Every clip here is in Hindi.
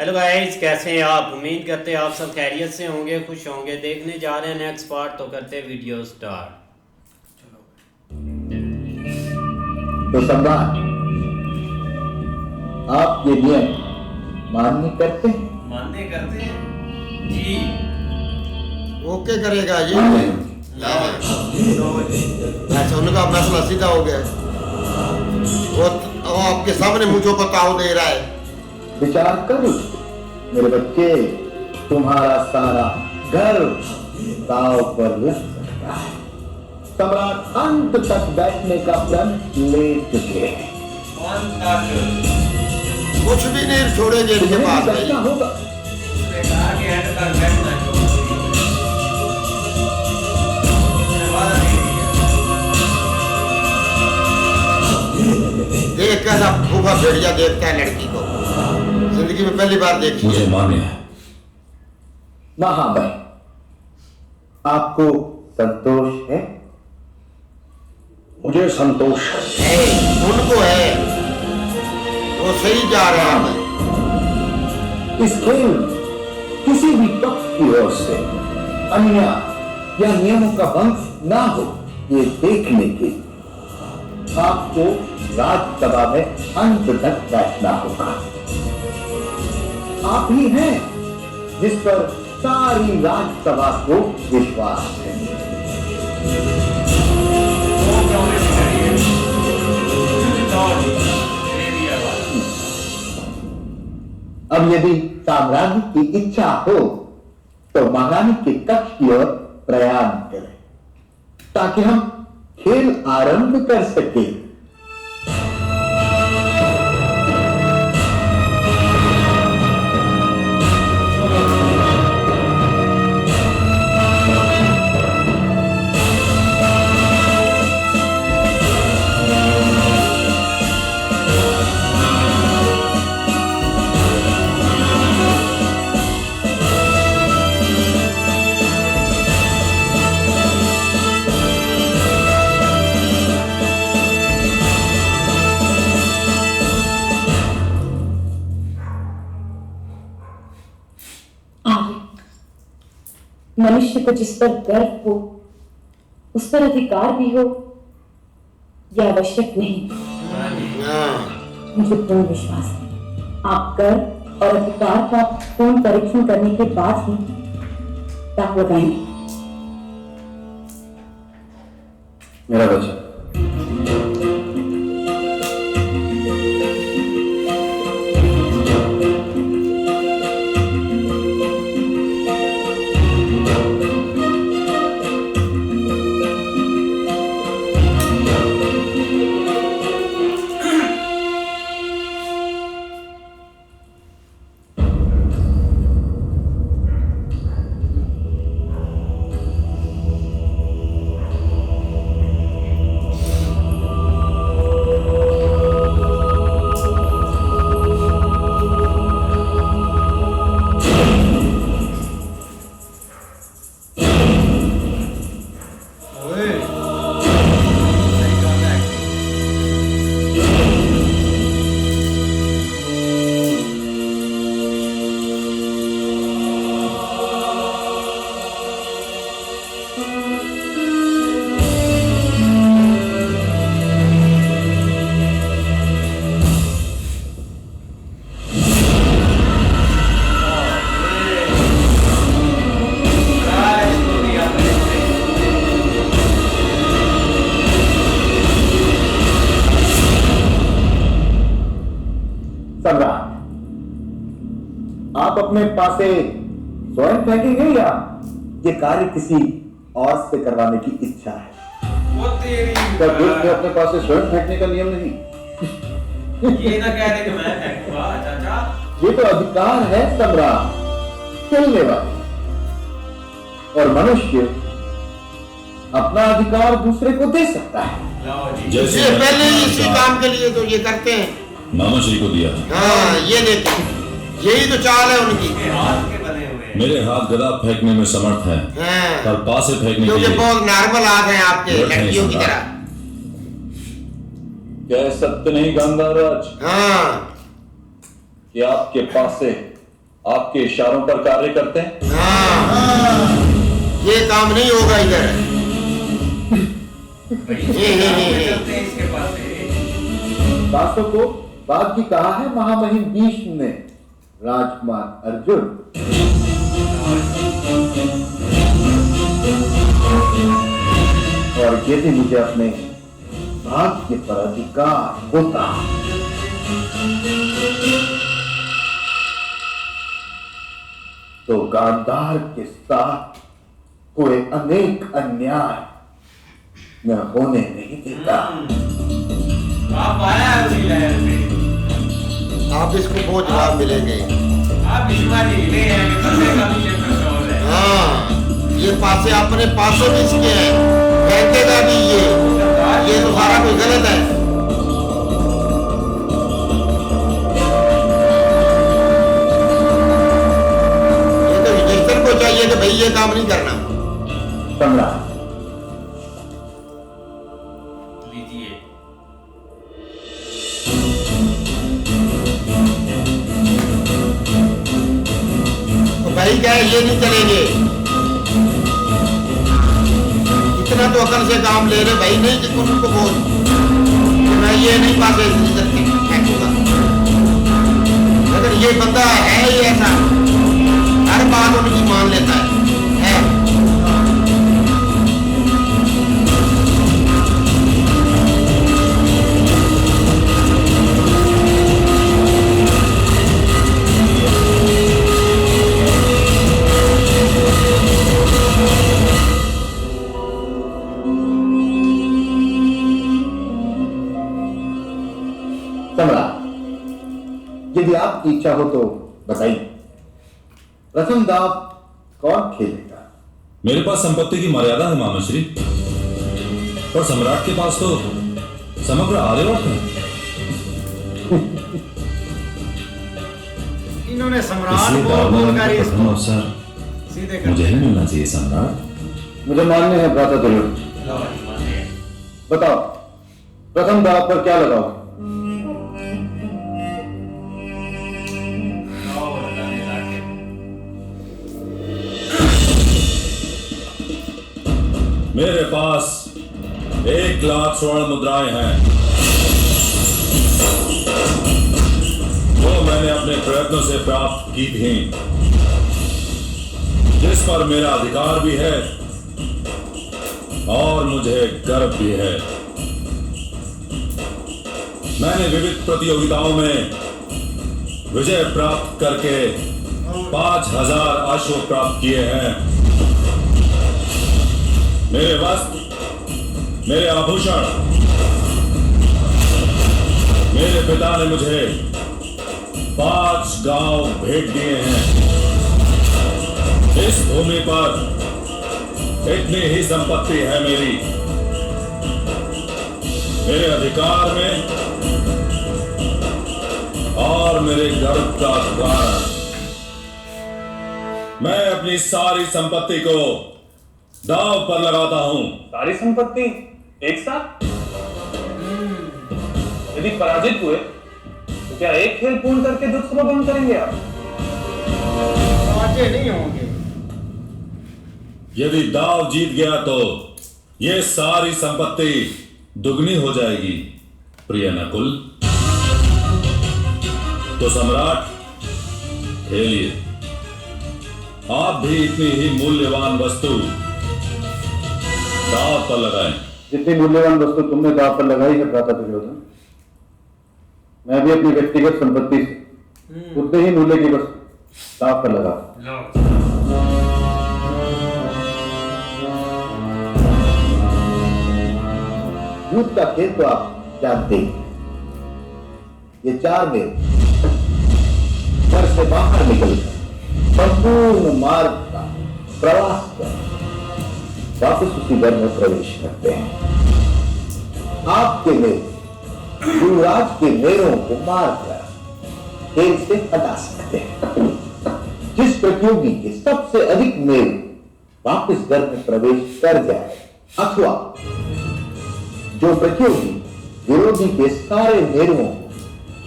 हेलो गाइस, कैसे हैं आप? उम्मीद करते हैं आप सब खैरियत से होंगे, खुश होंगे। देखने जा रहे हैं नेक्स्ट पार्ट, तो करते हैं वीडियो स्टार्ट। तो सम्राट, आप ये नियम मान्य करते हैं? मान्य करते हैं जी। ओके करेगा ये। अच्छा, उनका मसला सीधा हो गया। वो आपके सामने मुझे को ताव दे रहा है। विचार करो मेरे बच्चे, तुम्हारा सारा घर दाव पर लग सकता है। सम्राट अंत तक बैठने का प्रण ले चुके हैं। कुछ भी नहीं छोड़ेंगे इनके तुम्हें पास भी बैठना नहीं। होगा। देख कैसा भूखा भेड़िया देखता है लड़की को, जिंदगी में पहली बार देखी मुझे है। मान्य है। महाबली, आपको संतोष है? मुझे संतोष है। उनको है, वो सही जा रहा है। इस खेल में किसी भी पक्ष की ओर से अन्याय या नियमों का भंग ना हो, ये देखने के लिए आपको राज्यसभा में अंत तक बैठना होगा। आप ही हैं जिस पर सारी राज्यसभा को विश्वास है। अब यदि साम्राज्य की इच्छा हो तो महारानी के कक्ष की ओर प्रयाण करें ताकि हम खेल आरंभ कर सके। मनुष्य को जिस पर गर्व हो, उस पर अधिकार भी हो, यह आवश्यक नहीं। मुझे पूर्ण विश्वास है आप गर्व और अधिकार का पूर्ण परीक्षण करने के बाद ही दांव लगाएंगे। मेरा बच्चा, सम्राट, आप अपने पासे स्वयं फेंकेंगे या ये कार्य किसी और से करवाने की इच्छा है? क्या दुष्ट में अपने पासे स्वयं फेंकने का नियम नहीं? ये ना कह रहे कि मैं फेंकूंगा चाचा। ये तो अधिकार है सम्राट, खेलने वाले। और मनुष्य अपना अधिकार दूसरे को दे सकता है। जैसे ये मैं पहले ही अपना इसी अधिकार काम के लिए तो ये करते हैं। मामा श्री को दिया। हाँ, ये देते, यही तो चाल है उनकी। हाथ के बने हुए हैं। मेरे हाथ गदा फेंकने में समर्थ हैं, हाँ, पर पासे फेंकने के क्योंकि लिए बहुत नॉर्मल हाथ हैं आपके, गलत नहीं लड़कियों की समझा। तरह। क्या सत्य नहीं गांधाराज हाँ, कि आपके पास से आपके इशारों पर कार्य करते हैं। हाँ, ये काम नहीं होगा इधर। बातों को बात की कहा है महामहिम भीष्म ने राजकुमार अर्जुन। और यदि मुझे अपने भाग्य पर अधिकार होता तो गांधार के साथ हुए अनेक अन्याय मैं होने नहीं देता। आप आया उसी लहर में, आप इसको बहुत जवाब मिलेंगे। आप इस बार हिले हैं कि बंदे का भी ये कंट्रोल है। हाँ, ये पासे अपने पासों में इसके हैं, फेंकेगा भी ये तो सारा कोई गलत है। ये तो युधिष्ठिर को चाहिए कि भाई ये काम नहीं करना। सम्राट, लीजिए। तो भाई क्या है, ये नहीं चलेंगे। इतना तो अकल से काम ले रहे भाई, नहीं कि उनको बोल कि मैं ये नहीं पासे करके फेंकूंगा। अगर ये बंदा है ही ऐसा, हर बात उनकी मान लेता है। सम्राट, यदि आपकी इच्छा हो तो बताइए, प्रथम दाव कौन खेलेगा? मेरे पास संपत्ति की मर्यादा है मामाश्री, पर सम्राट के पास तो समग्र आर्यवर्त है। इन्होंने सम्राट इसलिए को दाव में बोलकर प्रथम इसको अवसर सीधे कर मुझे ही मिलना चाहिए सम्राट। मुझे मानने हैं भ्राता दुर्योधन। बताओ, प्रथम दाव पर क्या लगाओगे? मेरे पास 1,00,000 स्वर्ण मुद्राएं हैं, वो मैंने अपने प्रयत्नों से प्राप्त की थी, जिस पर मेरा अधिकार भी है और मुझे गर्व भी है। मैंने विविध प्रतियोगिताओं में विजय प्राप्त करके 5,000 अश्व प्राप्त किए हैं। मेरे वस्त्र, मेरे आभूषण, मेरे पिता ने मुझे 5 गांव भेंट दिए हैं। इस भूमि पर इतनी ही संपत्ति है मेरी। मेरे अधिकार में और मेरे गर्व का कारण मैं अपनी सारी संपत्ति को दांव पर लगाता हूं। सारी संपत्ति एक साथ? यदि पराजित हुए तो क्या एक खेल पूर्ण करके दुष्ट भंग करेंगे आप? आगे नहीं होंगे। यदि दांव जीत गया तो ये सारी संपत्ति दुगनी हो जाएगी प्रिय नकुल। तो सम्राट खेलिए, आप भी इतनी ही मूल्यवान वस्तु दांव पर लगाएं। जितनी मूल्यवान वस्तु तुमने दांव पर लगाई है भ्राता दुर्योधन, मैं भी अपनी व्यक्तिगत संपत्ति से उतने ही मूल्य की वस्तु दांव पर लगा। युद्ध का खेल तो आप जानते ही। ये 4 मेल घर से बाहर निकल संपूर्ण मार्ग का प्रवास कर वापस उसी घर में प्रवेश करते हैं। आपके मेल युवराज के मेलों को मारकर खेल से हटा सकते हैं। जिस प्रतियोगी के सबसे अधिक मेल वापस घर में प्रवेश कर जाए, अथवा जो प्रतियोगी विरोधी के सारे मेलों को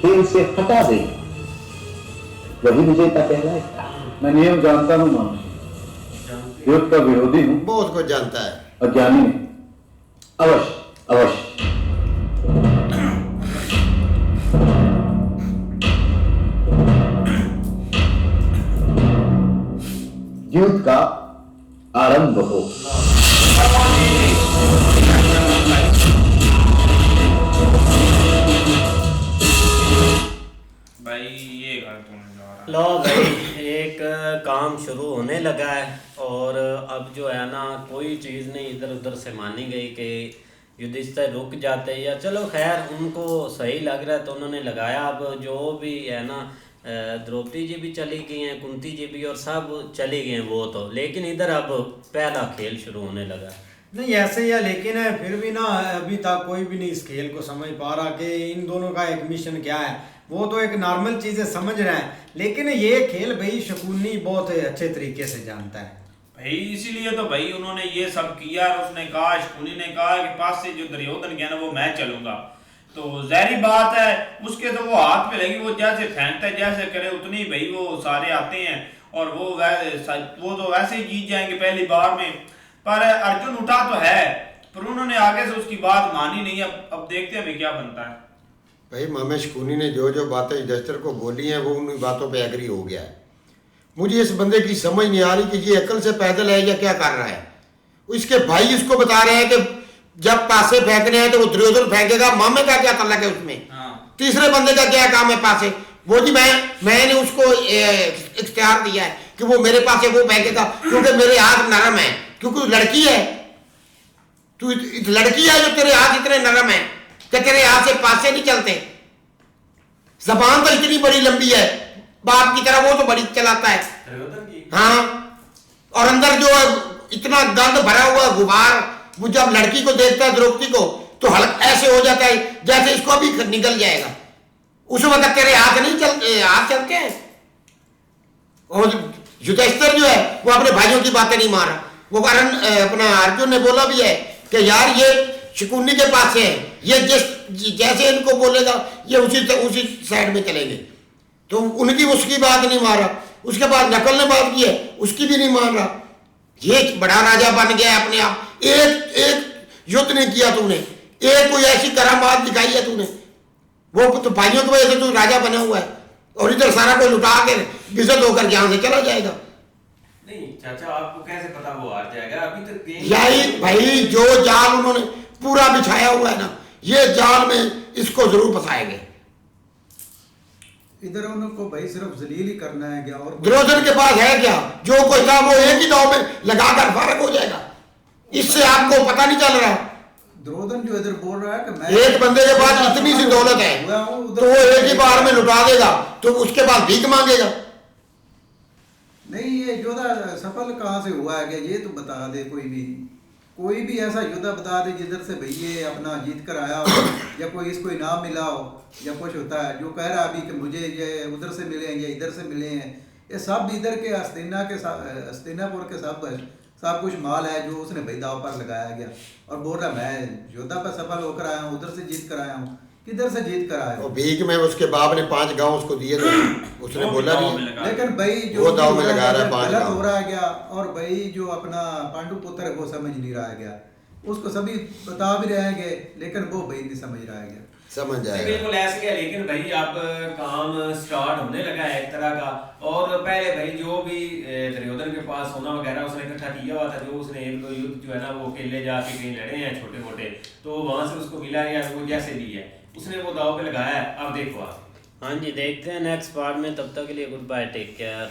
खेल से हटा दे, वही विजेता कहलाएगा। मैं नियम जानता हूँ मामा, युद्ध का विरोधी हूँ, बहुत कुछ जानता है। अज्ञानी नहीं। अवश्य अवश्य। युद्ध का आरंभ हो। भाई ये गलत होने जा रहा है। लो भाई, एक काम शुरू होने लगा है और अब जो है ना कोई चीज़ नहीं इधर उधर से मानी गई कि युधिष्ठिर रुक जाते या चलो खैर उनको सही लग रहा है तो उन्होंने लगाया। अब जो भी है ना द्रौपदी जी भी चली गई हैं, कुंती जी भी, और सब चली गई हैं वो तो, लेकिन इधर अब पहला खेल शुरू होने लगा है। नहीं ऐसे ही है, लेकिन फिर भी ना अभी तक कोई भी नहीं इस खेल को समझ पा रहा कि इन दोनों का एक मिशन क्या है। वो तो एक नॉर्मल चीजें समझ रहे हैं, लेकिन ये खेल भाई शकुनी बहुत अच्छे तरीके से जानता है भाई, इसीलिए तो भाई उन्होंने ये सब किया। और उसने कहा, शकुनी ने कहा कि पास से जो दुर्योधन गया ना वो मैं चलूंगा। तो जाहिर बात है उसके तो वो हाथ में लगी, वो जैसे फेंकता है जैसे करे उतनी भाई वो सारे आते हैं और वो तो वैसे ही जीत जाएंगे पहली बार में। पर अर्जुन उठा तो है, पर उन्होंने आगे से उसकी बात मानी नहीं। अब देखते हैं अभी क्या बनता है। भाई मामे शकुनी ने जो जो बातें युधिष्ठिर को बोली हैं वो उन बातों पे एग्री हो गया है। मुझे इस बंदे की समझ नहीं आ रही कि ये अकल से पैदल है या क्या कर रहा है। इसके भाई इसको बता रहे हैं कि जब पासे फेंकने हैं तो वो दुर्योधन फेंकेगा, मामे का क्या तल्लक है उसमें। तीसरे बंदे का क्या काम है पासे। वो जी मैंने उसको इख्तियार दिया है कि वो मेरे पास है वो फेंकेगा क्योंकि मेरे हाथ नरम है, क्योंकि लड़की है तू, लड़की है जो तेरे हाथ इतने नरम है कि तेरे हाथ से पासे नहीं चलते। जबान तो इतनी बड़ी लंबी है बाप की तरह, वो तो बड़ी चलाता है। हाँ, और अंदर जो इतना गंद भरा हुआ गुबार, वो जब लड़की को देखता है द्रौपदी को तो हल्क ऐसे हो जाता है जैसे इसको अभी निकल जाएगा। उस वक्त तेरे हाथ नहीं चलते, हाथ चलते हैं। और युधिष्ठिर जो है वो अपने भाइयों की बातें नहीं मान रहा। वो अपना अर्जुन ने बोला भी है कि यार ये शकुनी के पास है, ये जैसे इनको बोलेगा ये उसी साइड में चलेंगे। तो उनकी उसकी बात नहीं मान रहा। उसके बाद नकल ने बात की है उसकी भी नहीं मान रहा। ये बड़ा राजा बन गया अपने आप। एक युद्ध नहीं किया तूने, एक कोई ऐसी करामात दिखाई है तूने, वो तो भाइयों की वजह से तू राजा बना हुआ है और इधर सारा कोई लुटा के बेइज्जत होकर यहाँ से चला जाएगा। नहीं चाचा, आपको कैसे पता वो हार जाएगा? अभी तक यही भाई जो जाल उन्होंने पूरा बिछाया हुआ है ना, ये जाल में इसको जरूर फंसाएंगे। इधर उनको भाई सिर्फ जलील ही करना है क्या? और दुर्योधन के पास है क्या? जो कोई था वो एक ही दाव में लगाकर फारग हो जाएगा। इससे आपको पता नहीं चल रहा। दुर्योधन जो इधर बोल रहा है कि मैं एक बंदे के पास इतनी सी दौलत है तो वो एक ही बार में लुटा देगा, तो उसके बाद भीख मांगेगा। नहीं, ये योद्धा सफल कहाँ से हुआ है क्या? ये तो बता दे। कोई भी ऐसा योद्धा बता दे जिधर से भाई ये अपना जीत कर आया हो या कोई इसको इनाम मिला हो या कुछ होता है जो कह रहा अभी कि मुझे ये उधर से मिले हैं या इधर से मिले हैं। ये सब इधर के हस्तिनापुर के सब कुछ माल है जो उसने भाई दाव पर लगाया गया और बोल रहा मैं योद्धा पर सफल होकर आया हूँ, उधर से जीत कर आया हूँ। किधर से जीत कर आया? भीख में उसके बाप ने 5 गांव उसको दिए थे, उसने बोला नहीं। लेकिन भाई जो वो दाव में लगा रहा है 5 गलत गांव। हो रहा है क्या? और भाई जो अपना पांडु पुत्र है वो समझ नहीं रहा है क्या? उसको सभी बता भी रहे हैं लेकिन वो भाई नहीं समझ रहा है क्या? समझ जाएगा। बिल्कुल ऐसे क्या, लेकिन भाई अब काम स्टार्ट होने लगा है एक तरह का। और पहले भाई जो भी दुर्योधन के पास सोना वगैरह उसने इकट्ठा किया हुआ था, जो उसने 1-2 युद्ध जो है ना वो अकेले जाके कहीं लड़े हैं छोटे मोटे, तो वहां से उसको मिला या वो जैसे भी है उसने वो दाव पे लगाया है। अब देखो आप। हाँ जी, देखते हैं नेक्स्ट पार्ट में। तब तक के लिए गुड बाय, टेक केयर।